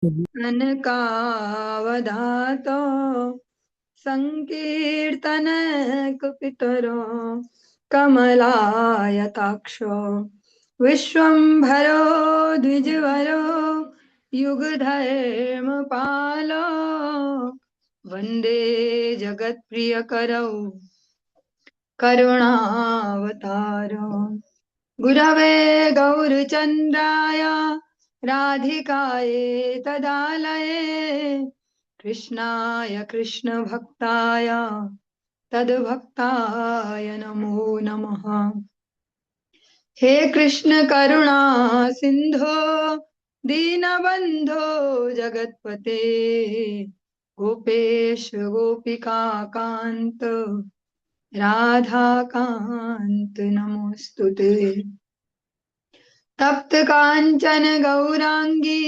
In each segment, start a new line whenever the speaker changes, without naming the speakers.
अनकावधातो संकीर्तन कुपितरो कमलायताक्षो विश्वम्भरो द्विजवरो युगधर्मपालो वन्दे जगत्प्रियकरौ करुणावतारो गुरवे गौरचन्द्राय राधिकाये तदालये कृष्णाय कृष्णभक्ताय तद्भक्ताय नमो नमः। हे कृष्ण करुणा सिंधो दीनबंधो जगत्पते गोपेश गोपिका कांत राधा कांत नमोस्तुते। तप्त कांचन गौरांगी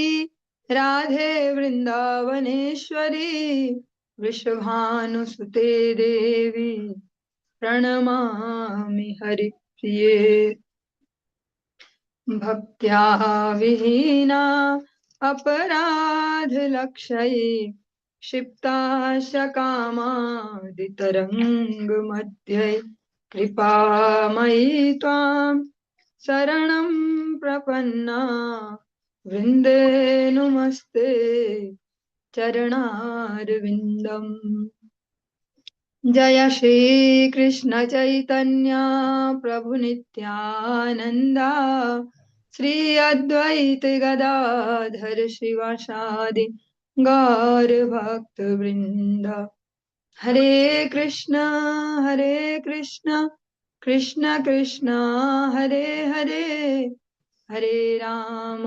राधे वृंदावनेश्वरी वृषभानुसुते देवी प्रणमामि हरिप्रिये। भक्त्या विहीना अपराधलक्षये क्षिप्ताशकामादितरङ्गमध्ये कृपामयि त्वां शरणं प्रपन्ना वृन्दे नुमस्ते चरणारविन्दम्। जय श्री कृष्ण चैतन्य प्रभु नित्यानंदा श्री अद्वैत गदाधर शिवासादि गौर भक्त वृंद। हरे कृष्ण कृष्ण कृष्ण हरे हरे हरे राम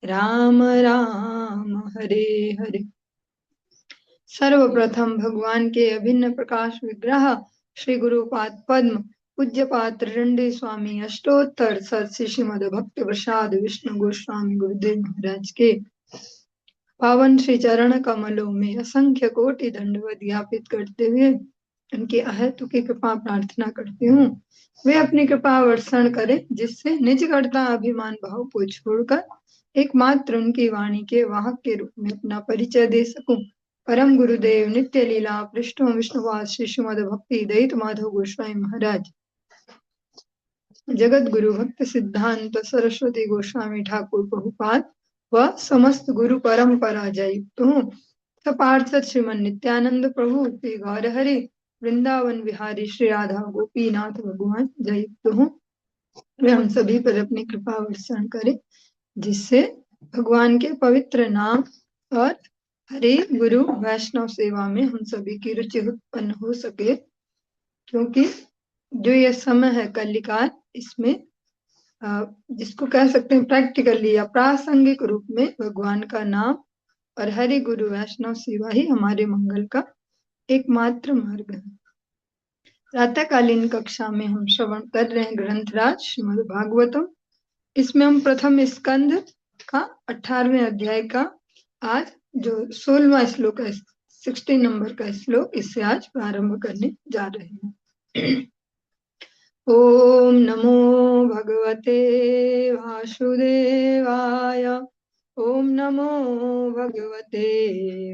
राम राम हरे हरे। सर्वप्रथम भगवान के अभिन्न प्रकाश विग्रह श्री गुरुपाद पद्म पूज्य पात्र रंडे स्वामी अष्टोत्तर सत श्रीमद भक्त प्रसाद विष्णु गोस्वामी गुरुदेव महाराज के पावन श्री चरण कमलों में असंख्य कोटि दंडवत ज्ञापित करते हुए उनकी अहेतु की कृपा प्रार्थना करती हूँ। वे अपनी कृपा वर्षण करें जिससे निज कर्ता अभिमान भाव को छोड़कर एकमात्र उनकी वाणी के वाहक के रूप में अपना परिचय दे सकूं। परम गुरुदेव नित्य लीला पृष्ठों विष्णुवास श्री श्रीमद भक्ति दयित माधव गोस्वामी महाराज जगत गुरु भक्त सिद्धांत सरस्वती गोस्वामी ठाकुर प्रभुपाद व समस्त गुरु परंपरा जयुक्त हूँ। सपार्षद श्रीमन नित्यानंद प्रभु श्री गौर हरि वृंदावन विहारी श्री राधा गोपीनाथ भगवान जयुक्त हूँ। वे हम सभी पर अपनी कृपा वर्षण करें जिससे भगवान के पवित्र नाम और हरि गुरु वैष्णव सेवा में हम सभी की रुचि उत्पन्न हो सके, क्योंकि जो ये समय है कलिकाल, इसमें जिसको कह सकते हैं प्रैक्टिकली या प्रासंगिक रूप में भगवान का नाम और हरि गुरु वैष्णव सेवा ही हमारे मंगल का एकमात्र मार्ग है। प्रातःकालीन कक्षा में हम श्रवण कर रहे हैं ग्रंथराज श्रीमद् भागवतम। इसमें हम प्रथम स्कंध का 18वें अध्याय का आज जो 16वां श्लोक है, 16 नंबर का श्लोक, इससे आज प्रारंभ करने जा रहे हैं। ओम नमो भगवते वासुदेवाय ओम नमो भगवते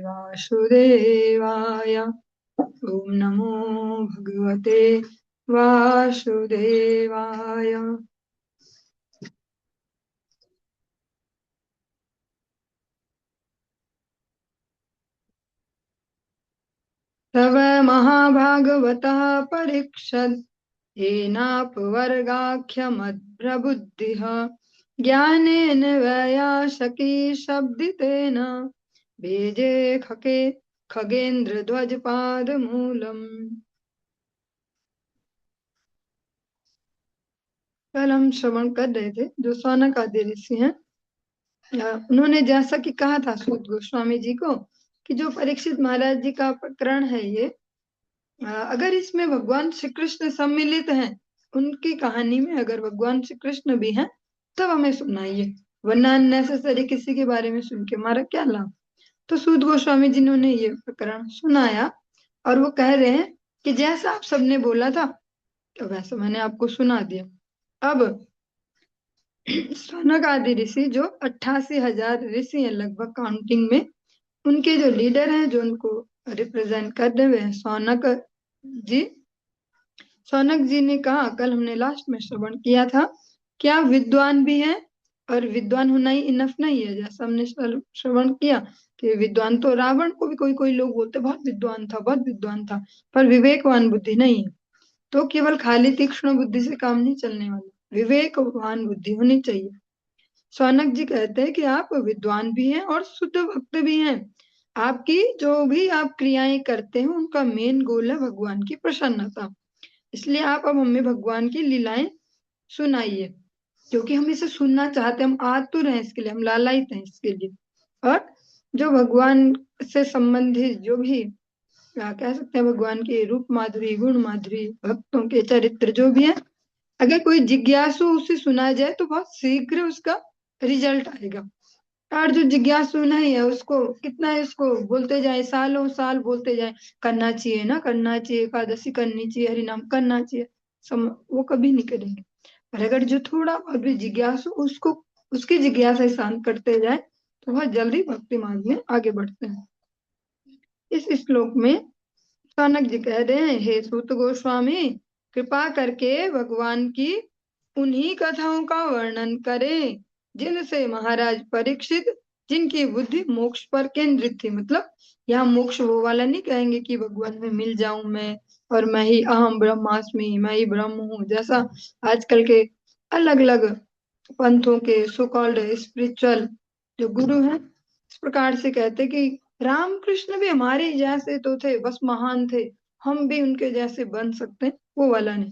वासुदेवाय ओम नमो भगवते वासुदेवाय। तव महाभागवतः परीक्षत् येनापवर्गाख्यमद्प्रबुद्धिः ज्ञानेन वैयासकी शब्दितेन भेजे खगेन्द्र ध्वज पाद मूलम। कल हम श्रवण कर रहे थे जो सौनक आदि ऋषि हैं, उन्होंने जैसा कि कहा था सूत गोस्वामी जी को कि जो परीक्षित महाराज जी का प्रकरण है ये, अगर इसमें भगवान श्री कृष्ण सम्मिलित हैं, उनकी कहानी में अगर भगवान श्री कृष्ण भी हैं तब हमें सुनाइए, वरना अननेसेसरी किसी के बारे में सुन के हमारा क्या लाभ। तो सूत गोस्वामी जी ने ये प्रकरण सुनाया और वो कह रहे हैं कि जैसा आप सबने बोला था तो वैसा मैंने आपको सुना दिया। अब सौनक आदि ऋषि जो 88,000 ऋषि हैं लगभग काउंटिंग में, उनके जो लीडर हैं जो उनको रिप्रेजेंट कर रहे हैं सौनक जी। सौनक जी ने कहा, कल हमने लास्ट में श्रवण किया था, क्या विद्वान भी हैं, और विद्वान होना ही इनफ नहीं है। जैसा हमने श्रवण किया कि विद्वान तो रावण को भी कोई कोई लोग बोलते बहुत विद्वान था, बहुत विद्वान था, पर विवेकवान बुद्धि नहीं है। तो केवल खाली तीक्ष्ण बुद्धि से काम नहीं चलने वाला, विवेकवान बुद्धि होनी चाहिए। सौनक जी कहते हैं कि आप विद्वान भी हैं और शुद्ध भक्त भी हैं। आपकी जो भी आप क्रियाएं करते हैं उनका मेन गोल है भगवान की प्रसन्नता। इसलिए आप अब हमें भगवान की लीलाएं सुनाइए, क्योंकि हम इसे सुनना चाहते हैं, हम आतुर हैं इसके लिए, हम लालायित हैं इसके लिए। और जो भगवान से संबंधित जो भी क्या कह सकते हैं, भगवान की रूप माधुरी, गुण माधुरी, भक्तों के चरित्र जो भी है, अगर कोई जिज्ञासु उसे सुना जाए तो बहुत शीघ्र उसका रिजल्ट आएगा। और जो जिज्ञासु नहीं है उसको कितना है, उसको बोलते जाए, सालों साल बोलते जाए, करना चाहिए ना, करना चाहिए, एकादशी करनी चाहिए, हरिनाम करना चाहिए, वो कभी नहीं करेंगे। पर अगर जो थोड़ा बहुत भी जिज्ञासु, उसको उसकी जिज्ञासा शांत करते जाए तो बहुत जल्दी भक्ति मार्ग में आगे बढ़ते हैं। इस श्लोक में सौनक जी कह रहे हैं, हे सूत गोस्वामी, कृपा करके भगवान की उन्हीं कथाओं का वर्णन करें जिनसे महाराज परीक्षित, जिनकी बुद्धि मोक्ष पर केंद्रित थी। मतलब यहाँ मोक्ष वो वाला नहीं कहेंगे कि भगवान में मिल जाऊं मैं, और मैं ही अहम ब्रह्मास्मि, मैं ही ब्रह्म हूँ, जैसा आजकल के अलग अलग पंथों के सो कॉल्ड स्पिरिचुअल जो गुरु हैं इस प्रकार से कहते कि रामकृष्ण भी हमारे जैसे तो थे, बस महान थे, हम भी उनके जैसे बन सकते हैं। वो वाला नहीं,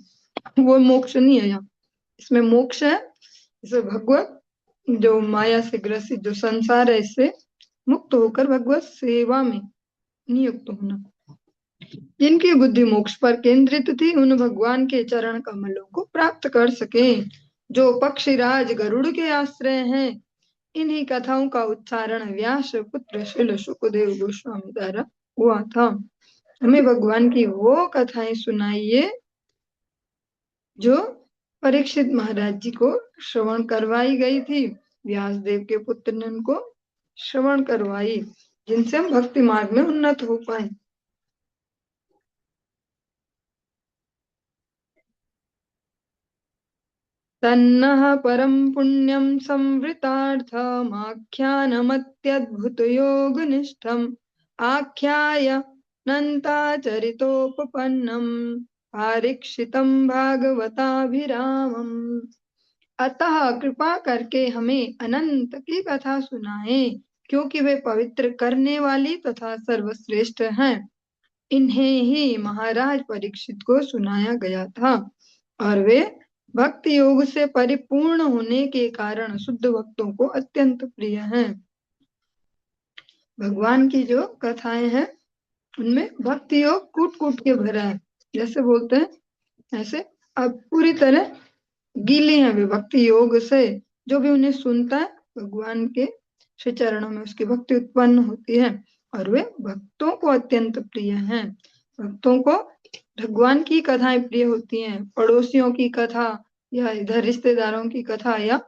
वो मोक्ष नहीं है यहाँ। इसमें मोक्ष है जैसे भगवत जो माया से ग्रसित जो संसार है इससे मुक्त होकर भगवत सेवा में नियुक्त होना। जिनकी बुद्धि मोक्ष पर केंद्रित थी उन भगवान के चरण कमलों को प्राप्त कर सके, जो पक्षीराज गरुड़ के आश्रय हैं। इन्हीं कथाओं का उच्चारण व्यास पुत्र श्रील सुखदेव गोस्वामी द्वारा हुआ था। हमें भगवान की वो कथाएं सुनाइए जो परीक्षित महाराज जी को श्रवण करवाई गई थी, व्यासदेव के पुत्र ने उनको श्रवण करवाई, जिनसे हम भक्ति मार्ग में उन्नत हो पाए। तन्नः परम पुण्यम संवृतार्थमाख्यानमत्यद्भुतयोगनिष्ठम् आख्यायनन्ताचरितोपपन्नम् पारीक्षितं भागवताभिरामम्। अतः कृपा करके हमें अनंत की कथा सुनाएं, क्योंकि वे पवित्र करने वाली तथा सर्वश्रेष्ठ हैं। इन्हें ही महाराज परीक्षित को सुनाया गया था, और वे भक्ति योग से परिपूर्ण होने के कारण शुद्ध भक्तों को अत्यंत प्रिय हैं। भगवान की जो कथाएं हैं उनमें भक्ति योग कूट कूट के भरा है, जैसे बोलते हैं ऐसे अब पूरी तरह गीले हैं वे भक्ति योग से। जो भी उन्हें सुनता है भगवान के श्री चरणों में उसकी भक्ति उत्पन्न होती है, और वे भक्तों को अत्यंत प्रिय हैं। भक्तों को भगवान की कथाएं प्रिय होती हैं, पड़ोसियों की कथा या इधर रिश्तेदारों की कथा या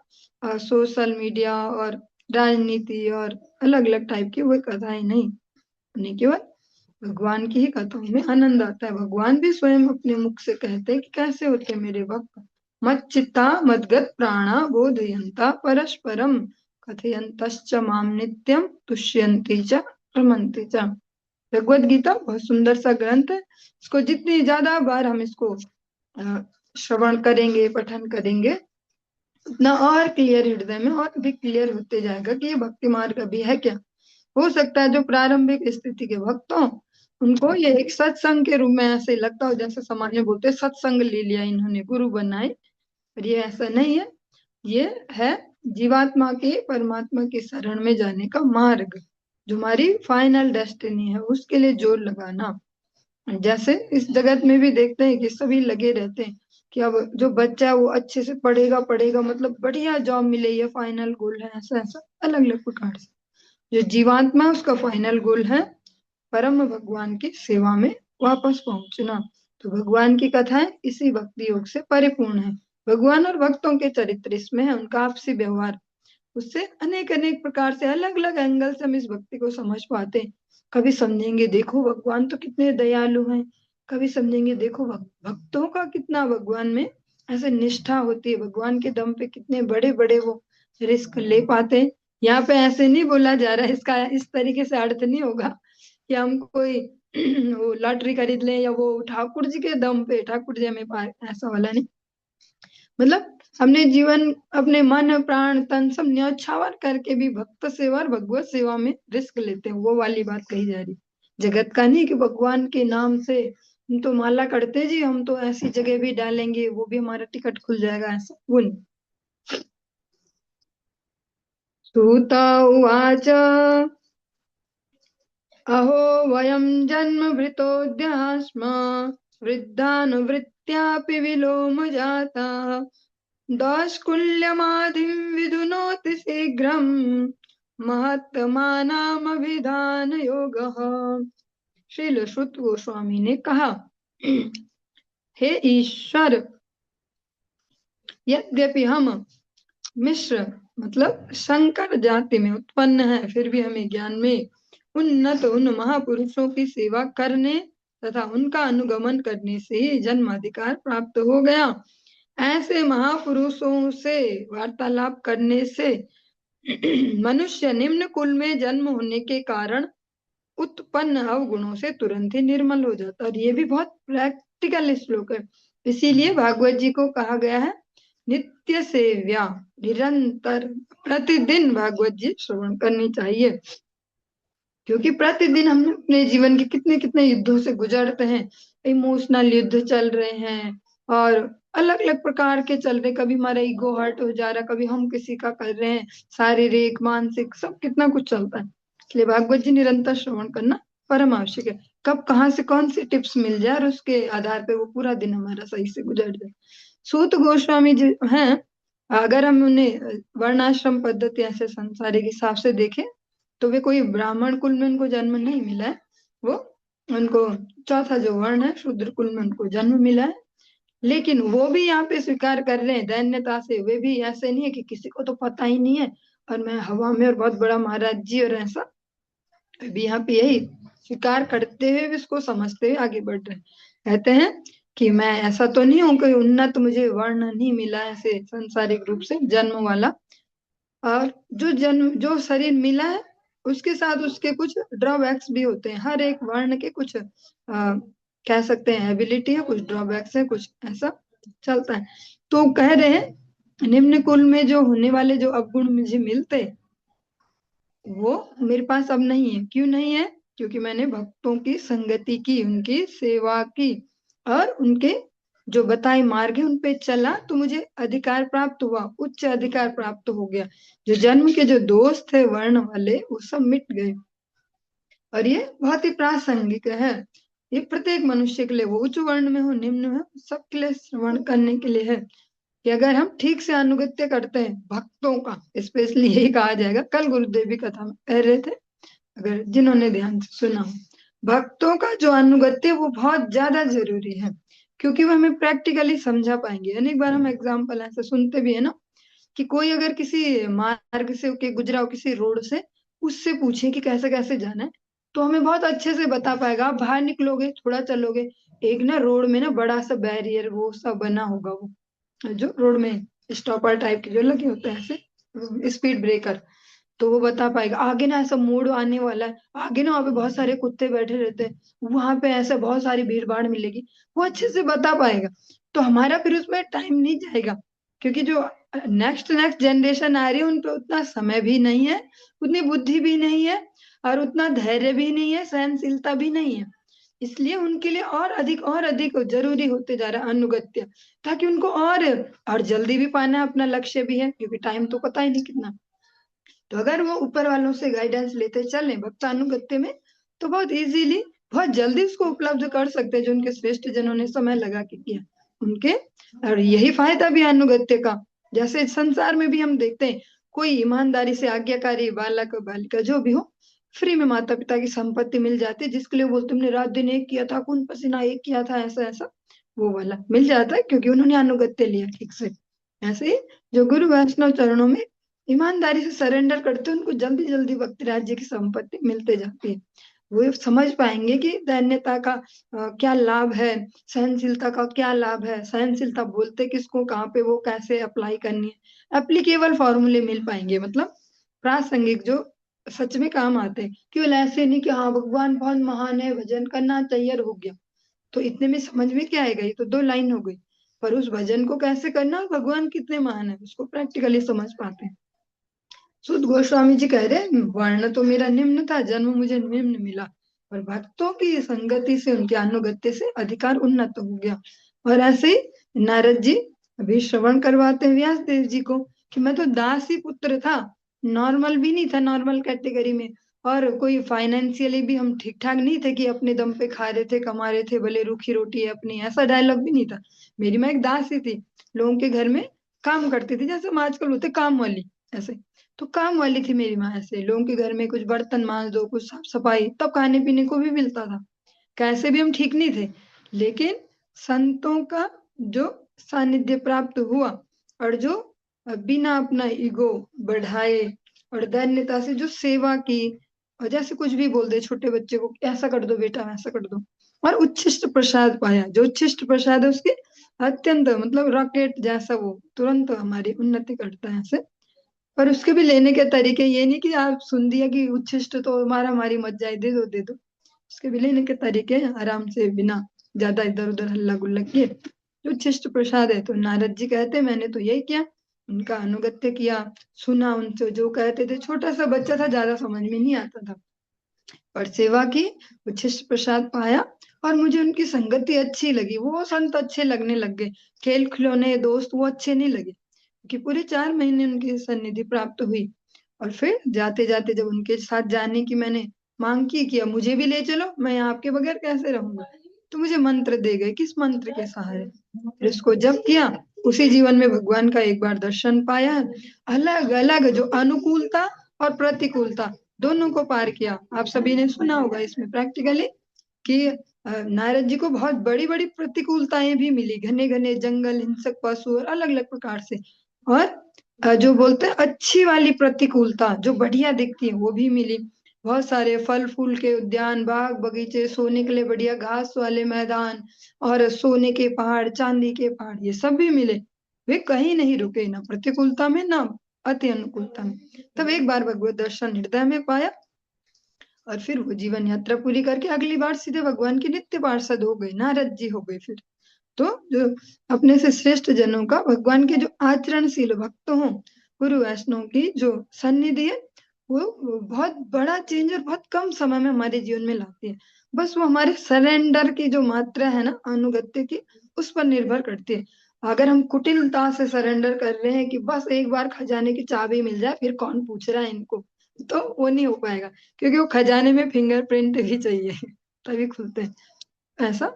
सोशल मीडिया और राजनीति और अलग अलग टाइप की वो कथाएं नहीं, उन्हें केवल भगवान की ही कथाओं में आनंद आता है। भगवान भी स्वयं अपने मुख से कहते हैं कि कैसे होते मेरे भक्त, मच्चित्ता मद्गत प्राणा बोधयन्ता परस्परम कथयन्तश्च माम नित्यम तुष्यन्ति च रमन्ति च। भगवत गीता बहुत सुंदर सा ग्रंथ है, इसको जितनी ज्यादा बार हम इसको श्रवण करेंगे, पठन करेंगे, उतना और क्लियर हृदय में और भी क्लियर होते जाएगा कि ये भक्ति मार्ग अभी है क्या। हो सकता है जो प्रारंभिक स्थिति के भक्त हों उनको ये एक सत्संग के रूप में ऐसे लगता हो, जैसे समाज में बोलते हैं सत्संग ले लिया इन्होंने, गुरु बनाए, पर ये ऐसा नहीं है। ये है जीवात्मा के परमात्मा के शरण में जाने का मार्ग, जो हमारी फाइनल डेस्टिनी है, उसके लिए जोर लगाना। जैसे इस जगत में भी देखते हैं कि सभी लगे रहते हैं कि अब जो बच्चा है वो अच्छे से पढ़ेगा पढ़ेगा, मतलब बढ़िया जॉब मिले, ये फाइनल गोल है, ऐसा ऐसा अलग अलग प्रकार से। जो जीवात्मा उसका फाइनल गोल है परम भगवान की सेवा में वापस पहुंचना। तो भगवान की कथाएं इसी भक्ति योग से परिपूर्ण है। भगवान और भक्तों के चरित्र इसमें है, उनका आपसी व्यवहार, उससे अनेक अनेक प्रकार से अलग अलग एंगल से हम इस भक्ति को समझ पाते हैं। कभी समझेंगे देखो भगवान तो कितने दयालु हैं, कभी समझेंगे देखो भक्तों का कितना भगवान में ऐसे निष्ठा होती है, भगवान के दम पे कितने बड़े बड़े वो रिस्क ले पाते हैं। यहाँ पे ऐसे नहीं बोला जा रहा है, इसका इस तरीके से अर्थ नहीं होगा कि हम कोई वो लॉटरी खरीद लें या वो ठाकुर जी के दम पे ठाकुर जी हमें पाए, ऐसा वाला नहीं। मतलब हमने जीवन अपने मन प्राण तन सब न्यौछावर करके भी भक्त सेवा और भगवत सेवा में रिस्क लेते हैं, वो वाली बात कही जा रही। जगत का नहीं कि भगवान के नाम से हम तो माला करते जी, हम तो ऐसी जगह भी डालेंगे वो भी हमारा टिकट खुल जाएगा, ऐसा वो नहीं। सूत उवाच अहो वयं जन्मभृतो स्म वृद्धानुवृत्त्यापि विलोम जाताः दौष्कुल्यमाधिं विधुनोति शीघ्रं महात्मानामभिधान योगः। श्रील श्रुत गोस्वामी ने कहा, हे ईश्वर, यद्यपि हम मिश्र मतलब संकर जाति में उत्पन्न है, फिर भी हमें ज्ञान में उन्नत उन महापुरुषों की सेवा करने तथा उनका अनुगमन करने से ही जन्माधिकार प्राप्त हो गया। ऐसे महापुरुषों से वार्तालाप करने से मनुष्य निम्न कुल में जन्म होने के कारण उत्पन्न अवगुणों से तुरंत ही निर्मल हो जाता है। और ये भी बहुत प्रैक्टिकल श्लोक है, इसीलिए भागवत जी को कहा गया है नित्य सेव्या, निरंतर प्रतिदिन भागवत जी श्रवण करनी चाहिए। क्योंकि प्रतिदिन हम अपने जीवन के कितने कितने युद्धों से गुजरते हैं, इमोशनल युद्ध चल रहे हैं और अलग अलग प्रकार के चल रहे, कभी हमारा ईगो हर्ट हो जा रहा है, कभी हम किसी का कर रहे हैं, शारीरिक मानसिक सब कितना कुछ चलता है। इसलिए भागवत जी निरंतर श्रवण करना परम आवश्यक है। कब कहाँ से कौन सी टिप्स मिल जाए और उसके आधार पे वो पूरा दिन हमारा सही से गुजर जाए। सूत गोस्वामी जी हैं, अगर हम उन्हें वर्णाश्रम पद्धति ऐसे संसारिक हिसाब से देखें तो वे कोई ब्राह्मण कुल में उनको जन्म नहीं मिला है, वो उनको चौथा जो वर्ण है शूद्र कुल में उनको जन्म मिला है। लेकिन वो भी यहाँ पे स्वीकार कर रहे हैं दैन्यता से, वे भी ऐसे नहीं है कि किसी को तो पता ही नहीं है और मैं हवा में और बहुत बड़ा महाराज जी और ऐसा, अभी यहाँ पे यही स्वीकार करते हुए भी इसको समझते हुए आगे बढ़ रहे हैं। कहते हैं कि मैं ऐसा तो नहीं हूँ, कोई उन्नत मुझे वर्ण नहीं मिला ऐसे सांसारिक रूप से जन्म वाला, और जो शरीर मिला है उसके साथ उसके कुछ ड्रॉबैक्स भी होते हैं। हर एक वर्ण के कुछ कह सकते हैं एबिलिटी है, कुछ ड्रॉबैक्स है, कुछ ऐसा चलता है। तो कह रहे हैं निम्न कुल में जो होने वाले जो अवगुण मुझे मिलते वो मेरे पास अब नहीं है। क्यों नहीं है? क्योंकि मैंने भक्तों की संगति की, उनकी सेवा की और उनके जो बताए मार्ग है उन पे चला, तो मुझे अधिकार प्राप्त हुआ, उच्च अधिकार प्राप्त हो गया। जो जन्म के जो दोष थे वर्ण वाले वो सब मिट गए। और ये बहुत ही प्रासंगिक है, ये प्रत्येक मनुष्य के लिए, वो उच्च वर्ण में हो निम्न है, सबके लिए श्रवण करने के लिए है कि अगर हम ठीक से अनुगत्य करते हैं भक्तों का, स्पेशली यही कहा जाएगा, कल गुरुदेव भी कथा में कह रहे थे, अगर जिन्होंने ध्यान से सुना हो, भक्तों का जो अनुगत्य वो बहुत ज्यादा जरूरी है, क्योंकि वो हमें प्रैक्टिकली समझा पाएंगे। अनेक बार हम एग्जाम्पल ऐसे सुनते भी है ना कि कोई अगर किसी मार्ग से के गुजरा हो, किसी रोड से, उससे पूछे कि कैसे कैसे जाना है, तो हमें बहुत अच्छे से बता पाएगा। आप बाहर निकलोगे थोड़ा चलोगे, एक ना रोड में ना बड़ा सा बैरियर वो सब बना होगा, वो जो रोड में स्टॉपर टाइप के जो लगे होते हैं ऐसे स्पीड ब्रेकर, तो वो बता पाएगा आगे ना ऐसा मोड़ आने वाला है, आगे ना वहाँ पे बहुत सारे कुत्ते बैठे रहते हैं, वहां पे ऐसा बहुत सारी भीड़ भाड़ मिलेगी, वो अच्छे से बता पाएगा। तो हमारा फिर उसमें टाइम नहीं जाएगा, क्योंकि जो नेक्स्ट नेक्स्ट जनरेशन आ रही है उन पे उतना समय भी नहीं है, उतनी बुद्धि भी नहीं है और उतना धैर्य भी नहीं है, सहनशीलता भी नहीं है। इसलिए उनके लिए और अधिक जरूरी होते जा रहा है अनुगत्य, ताकि उनको और जल्दी भी पाना है, अपना लक्ष्य भी है, क्योंकि टाइम तो पता ही नहीं कितना। तो अगर वो ऊपर वालों से गाइडेंस लेते चले भक्तानुगत्य में, तो बहुत इजीली बहुत जल्दी उसको उपलब्ध कर सकते हैं, जो उनके श्रेष्ठ जनों ने समय लगा के किया उनके। और यही फायदा भी अनुगत्य का, जैसे संसार में भी हम देखते हैं कोई ईमानदारी से आज्ञाकारी बालक बालिका जो भी हो, फ्री में माता पिता की संपत्ति मिल जाती है, जिसके लिए बोलते हमने रात दिन एक किया था, खून पसीना एक किया था, ऐसा ऐसा, वो वाला मिल जाता है, क्योंकि उन्होंने अनुगत्य लिया ठीक से। ऐसे ही जो गुरु वैष्णव चरणों में ईमानदारी से सरेंडर करते हैं, उनको जल्दी जल्दी भक्ति राज्य की संपत्ति मिलते जाती है। वो समझ पाएंगे कि दैन्यता का क्या लाभ है, सहनशीलता का क्या लाभ है, सहनशीलता बोलते किसको, कहाँ पे वो कैसे अप्लाई करनी है, एप्लीकेबल फॉर्मूले मिल पाएंगे, मतलब प्रासंगिक जो सच में काम आते हैं। केवल ऐसे नहीं कि हाँ भगवान बहुत महान है, भजन करना चाहिए और हो गया, तो इतने में समझ में क्या आएगा, ये तो 2 लाइन हो गई। पर उस भजन को कैसे करना और भगवान कितने महान है उसको प्रैक्टिकली समझ पाते हैं। सुध गोस्वामी जी कह रहे हैं, वर्ण तो मेरा निम्न था, जन्म मुझे निम्न मिला, और भक्तों की संगति से, उनके अनुगत्य से अधिकार उन्नत हो गया। और ऐसे ही नारद जी अभी श्रवण करवाते हैं व्यास देव जी को कि मैं तो दास ही पुत्र था, नॉर्मल भी नहीं था, नॉर्मल कैटेगरी में, और कोई फाइनेंशियली भी हम ठीक ठाक नहीं थे कि अपने दम पे खा रहे थे, कमा रहे थे, भले रूखी रोटी है अपनी, ऐसा डायलॉग भी नहीं था। मेरी माँ एक दास ही थी, लोगों के घर में काम करती थी, जैसे हम आजकल होते काम वाली, ऐसे। तो काम वाली थी मेरी माँ, ऐसे लोगों के घर में कुछ बर्तन मांज दो, कुछ साफ सफाई, तब खाने पीने को भी मिलता था। कैसे भी हम ठीक नहीं थे, लेकिन संतों का जो सानिध्य प्राप्त हुआ, और जो बिना अपना ईगो बढ़ाए और दैन्यता से जो सेवा की, और जैसे कुछ भी बोल दे छोटे बच्चे को, ऐसा कर दो बेटा, वैसा कर दो, और उच्छिष्ट प्रसाद पाया, जो उच्छिष्ट प्रसाद है उसके अत्यंत, मतलब रॉकेट जैसा, वो तुरंत हमारी उन्नति करता है ऐसे। पर उसके भी लेने के तरीके ये नहीं कि आप सुन दिया कि उच्छिष्ट तो मारा मारी मत जाए, दे दो दे दो। उसके भी लेने के तरीके हैं, आराम से, बिना ज्यादा इधर उधर हल्ला गुल्ला किए। जो उच्छिष्ट प्रसाद है, तो नारद जी कहते मैंने तो यही किया, उनका अनुगत्य किया, सुना उनसे जो कहते थे, छोटा सा बच्चा था, ज्यादा समझ में नहीं आता था, पर सेवा की, उच्छिष्ट प्रसाद पाया, और मुझे उनकी संगति अच्छी लगी, वो संत अच्छे लगने लग गए, खेल खिलौने दोस्त वो अच्छे नहीं लगे, कि पूरे 4 महीने उनकी सन्निधि प्राप्त हुई। और फिर जाते जाते जब उनके साथ जाने की मैंने मांग की, किया मुझे भी ले चलो, मैं आपके बगैर कैसे रहूंगा, तो मुझे मंत्र दे गए, किस मंत्र के सहारे, फिर इसको जब किया, उसी जीवन में भगवान का एक बार दर्शन पाया, अलग अलग जो अनुकूलता और प्रतिकूलता दोनों को पार किया। आप सभी ने सुना होगा इसमें प्रैक्टिकली कि नारद जी को बहुत बड़ी बड़ी प्रतिकूलताएं भी मिली, घने घने जंगल, हिंसक पशु, और अलग अलग प्रकार से। और जो बोलते हैं अच्छी वाली प्रतिकूलता जो बढ़िया दिखती है, वो भी मिली। बहुत सारे फल फूल के उद्यान, बाग बगीचे, सोने के लिए बढ़िया घास वाले मैदान, और सोने के पहाड़, चांदी के पहाड़, ये सब भी मिले। वे कहीं नहीं रुके, ना प्रतिकूलता में ना अति अनुकूलता में। तब एक बार भगवत दर्शन हृदय में पाया, और फिर वो जीवन यात्रा पूरी करके अगली बार सीधे भगवान के नित्य पार्षद हो गए, नारद जी हो गए फिर। तो जो अपने से श्रेष्ठ जनों का, भगवान के जो आचरणशील भक्त हों, गुरु वैष्णव की जो सन्निधि है, वो बहुत बड़ा चेंज और बहुत कम समय में हमारे जीवन में लाती है। बस वो हमारे सरेंडर की जो मात्रा है ना, अनुगत्य की, उस पर निर्भर करती है। अगर हम कुटिलता से सरेंडर कर रहे हैं कि बस एक बार खजाने की चाबी मिल जाए, फिर कौन पूछ रहा है इनको, तो वो नहीं हो पाएगा, क्योंकि वो खजाने में फिंगरप्रिंट भी चाहिए तभी खुलते हैं, ऐसा।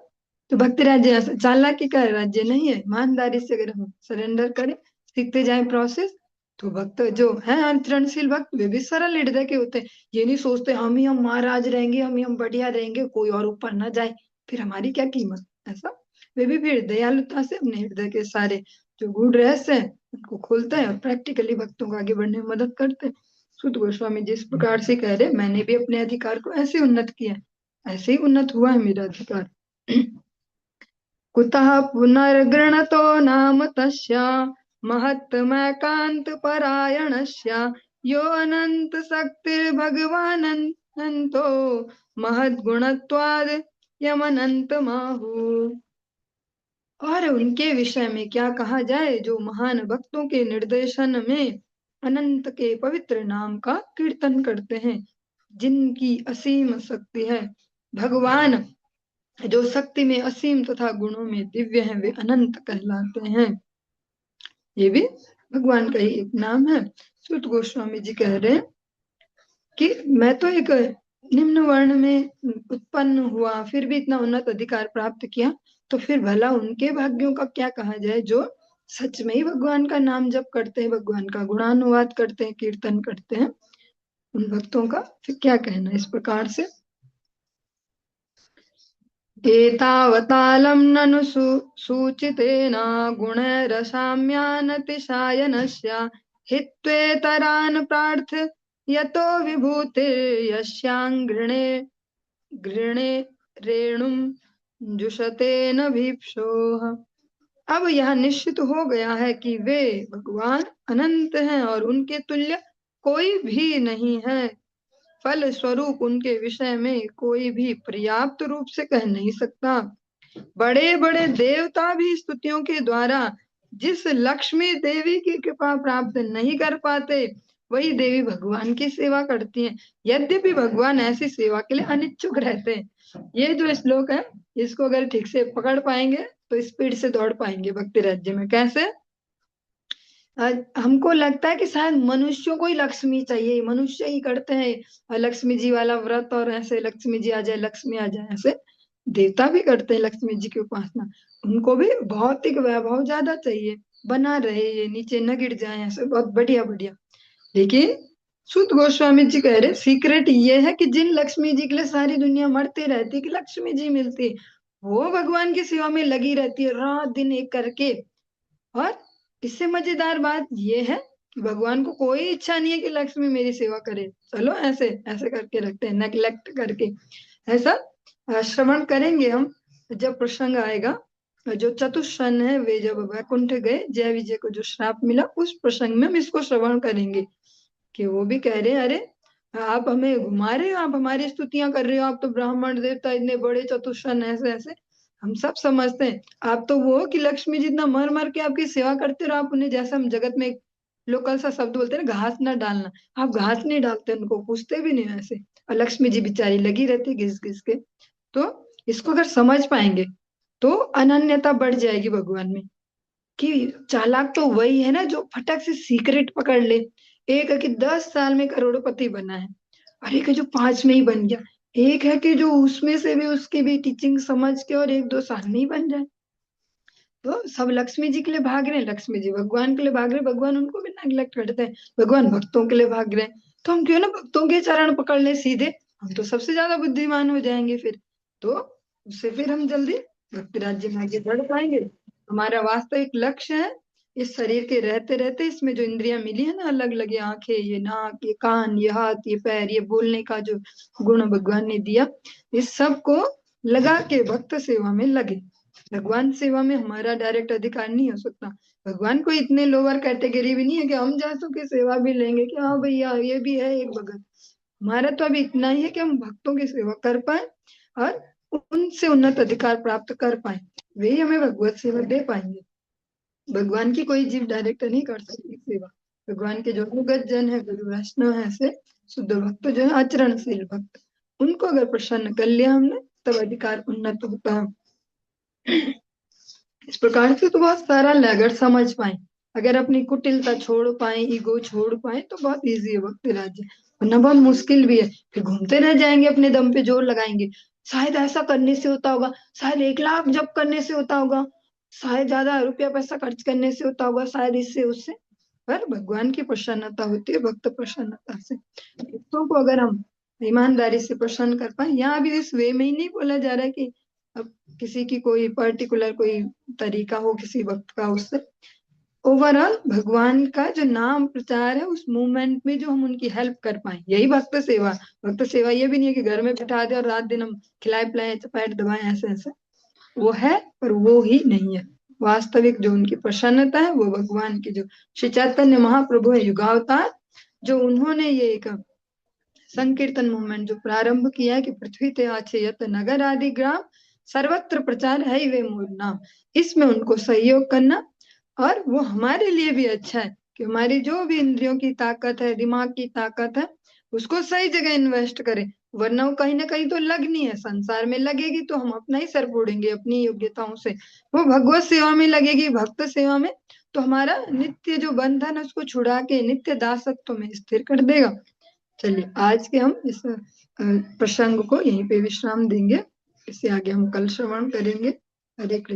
तो भक्ति राज्य ऐसा चालाकी का राज्य नहीं है, ईमानदारी से अगर हम सरेंडर करें, सीखते जाएं प्रोसेस, तो भक्त जो है आचरणशील भक्त, वे भी सरल हृदय के होते हैं। ये नहीं सोचते हम महाराज रहेंगे, हम बढ़िया रहेंगे, कोई और ऊपर ना जाए, फिर हमारी क्या कीमत, ऐसा। वे भी फिर दयालुता से अपने हृदय के सारे जो गूढ़ रहस्य हैं उनको खोलते हैं, और प्रैक्टिकली भक्तों को आगे बढ़ने में मदद करते हैं। सुत गोस्वामी जिस प्रकार से कह रहे, मैंने भी अपने अधिकार को ऐसे उन्नत किया, ऐसे ही उन्नत हुआ है मेरा अधिकार। कुतः पुनर्गृणतो नाम तस्य महत्तमैकान्तपरायणस्य यो अनंत शक्तिर्भगवानन्तो महद्गुणत्वाद् यमनंत माहु। और उनके विषय में क्या कहा जाए, जो महान भक्तों के निर्देशन में अनंत के पवित्र नाम का कीर्तन करते हैं, जिनकी असीम शक्ति है। भगवान जो शक्ति में असीम तथा गुणों में दिव्य हैं, वे अनंत कहलाते हैं। ये भी भगवान का ही एक नाम है। सुत गोस्वामी जी कह रहे हैं कि मैं तो एक निम्न वर्ण में उत्पन्न हुआ, फिर भी इतना उन्नत अधिकार प्राप्त किया, तो फिर भला उनके भाग्यों का क्या कहा जाए, जो सच में ही भगवान का नाम जप करते हैं, भगवान का गुणानुवाद करते हैं, कीर्तन करते हैं, उन भक्तों का फिर क्या कहना। इस प्रकार से एतावतालं ननु सूचितेन गुणैरसाम्यानतिशायनस्य हित्वेतरान् प्रार्थयतो विभूतिर्यस्यां घृणे रेणुं जुषते न भीप्सोः। अब यह निश्चित हो गया है कि वे भगवान अनंत हैं और उनके तुल्य कोई भी नहीं है। फल स्वरूप उनके विषय में कोई भी पर्याप्त रूप से कह नहीं सकता। बड़े बड़े देवता भी स्तुतियों के द्वारा जिस लक्ष्मी देवी की कृपा प्राप्त नहीं कर पाते, वही देवी भगवान की सेवा करती हैं, यद्यपि भगवान ऐसी सेवा के लिए अनिच्छुक रहते हैं। ये जो श्लोक है, इसको अगर ठीक से पकड़ पाएंगे तो स्पीड से दौड़ पाएंगे भक्ति राज्य में। कैसे? हमको लगता है कि शायद मनुष्यों को ही लक्ष्मी चाहिए, मनुष्य ही करते हैं लक्ष्मी जी वाला व्रत, और ऐसे लक्ष्मी जी आ जाए, लक्ष्मी आ जाए, ऐसे देवता भी करते हैं लक्ष्मी जी की उपासना। उनको भी भौतिक वैभव ज्यादा चाहिए, बना रहे, ये नीचे न गिर जाए, ऐसे बहुत बढ़िया बढ़िया। लेकिन सुत गोस्वामी जी कह रहे सीक्रेट ये है कि जिन लक्ष्मी जी के लिए सारी दुनिया मरती रहती है कि लक्ष्मी जी मिलती, वो भगवान की सेवा में लगी रहती है रात दिन एक करके। और इससे मजेदार बात ये है कि भगवान को कोई इच्छा नहीं है कि लक्ष्मी मेरी सेवा करे, चलो ऐसे ऐसे करके रखते हैं, नेग्लेक्ट करके। ऐसा श्रवण करेंगे हम जब प्रसंग आएगा। जो चतुष्सन है, वे जब वैकुंठ गए, जय विजय को जो श्राप मिला, उस प्रसंग में हम इसको श्रवण करेंगे कि वो भी कह रहे हैं, अरे आप हमें घुमा रहे हो, आप हमारी स्तुतियां कर रहे हो, आप तो ब्राह्मण देवता इतने बड़े चतुष्सन ऐसे ऐसे। हम सब समझते हैं, आप तो वो कि लक्ष्मी जितना मर मर के आपकी सेवा करते रहो, आप उन्हें, जैसे हम जगत में एक लोकल सा शब्द बोलते हैं ना, घास ना डालना, आप घास नहीं डालते, उनको पूछते भी नहीं ऐसे, और लक्ष्मी जी बेचारी लगी रहती घिस घिस के। तो इसको अगर समझ पाएंगे तो अनन्यता बढ़ जाएगी भगवान में, कि चालाक तो वही है ना जो फटक से सीक्रेट पकड़ ले। एक है कि 10 साल में करोड़पति बना है, और एक है जो 5 में ही बन गया। एक है कि जो उसमें से भी उसकी भी टीचिंग समझ के और 1-2 साल में ही बन जाए। तो सब लक्ष्मी जी के लिए भाग रहे हैं, लक्ष्मी जी भगवान के लिए भाग रहे हैं, भगवान उनको भी नेग्लेक्ट करते हैं, भगवान भक्तों के लिए भाग रहे हैं। तो हम क्यों ना भक्तों के चरण पकड़ ले सीधे, हम तो सबसे ज्यादा बुद्धिमान हो जाएंगे फिर। तो उससे फिर हम जल्दी भक्ति राज्य में आगे बढ़ पाएंगे। हमारा वास्तविक लक्ष्य है इस शरीर के रहते रहते, इसमें जो इंद्रियां मिली है ना, अलग अलग, ये आंखें, ये नाक, ये कान, ये हाथ, ये पैर, ये बोलने का जो गुण भगवान ने दिया, इस सब को लगा के भक्त सेवा में लगे। भगवान सेवा में हमारा डायरेक्ट अधिकार नहीं हो सकता। भगवान को इतने लोअर कैटेगरी भी नहीं है कि हम जैसों की सेवा भी लेंगे कि हाँ भैया ये भी है एक भगत। हमारा तो अभी इतना ही है कि हम भक्तों की सेवा कर पाए और उनसे उन्नत अधिकार प्राप्त कर पाए, वे ही हमें भगवत सेवा दे पाएंगे। भगवान की कोई जीव डायरेक्ट नहीं कर सकती सेवा। भगवान के जो अनुगत जन है, गुरु वैष्णव है, ऐसे शुद्ध भक्त जो है, आचरणशील भक्त, उनको अगर प्रसन्न कर लिया हमने, तब अधिकार उन्नत होता है। इस प्रकार से तो बहुत सारा है अगर समझ पाए, अगर अपनी कुटिलता छोड़ पाए, ईगो छोड़ पाए, तो बहुत इजी है भक्ति राज्य। वरना बहुत मुश्किल भी है, फिर घूमते रह जाएंगे, अपने दम पे जोर लगाएंगे, शायद ऐसा करने से होता होगा, शायद 1 लाख जप करने से होता होगा, शायद ज्यादा रुपया पैसा खर्च करने से होता होगा, शायद इससे उससे। पर भगवान की प्रसन्नता होती है भक्त प्रसन्नता से। भक्तों को अगर हम ईमानदारी से प्रसन्न कर पाए, यहाँ भी इस वे में ही नहीं बोला जा रहा है कि अब किसी की कोई पर्टिकुलर कोई तरीका हो किसी भक्त का, उससे ओवरऑल भगवान का जो नाम प्रचार है उस मूवमेंट में जो हम उनकी हेल्प कर पाए, यही भक्त सेवा। भक्त सेवा ये भी नहीं है कि घर में बिठा दे और रात दिन हम खिलाए पिलाए चपाट दबाए, ऐसे ऐसे वो है, पर वो ही नहीं है। वास्तविक जो उनकी प्रसन्नता है वो भगवान की, जो श्री चैतन्य महाप्रभु है युगावतार, जो उन्होंने ये एक संकीर्तन मूवमेंट जो प्रारंभ किया है कि पृथ्वी ते आछे यत नगर आदि ग्राम, सर्वत्र प्रचार है वे मोर नाम, इसमें उनको सहयोग करना। और वो हमारे लिए भी अच्छा है कि हमारी जो भी इंद्रियों की ताकत है, दिमाग की ताकत है, उसको सही जगह इन्वेस्ट करें। वरना वो कहीं ना कहीं तो लगनी है, संसार में लगेगी तो हम अपना ही सर फोड़ेंगे अपनी योग्यताओं से। वो भगवत सेवा में लगेगी, भक्त सेवा में, तो हमारा नित्य जो बंधन है उसको छुड़ा के नित्य दासत्व में स्थिर कर देगा। चलिए आज के हम इस प्रसंग को यहीं पे विश्राम देंगे, इससे आगे हम कल श्रवण करेंगे। हरे कृष्ण।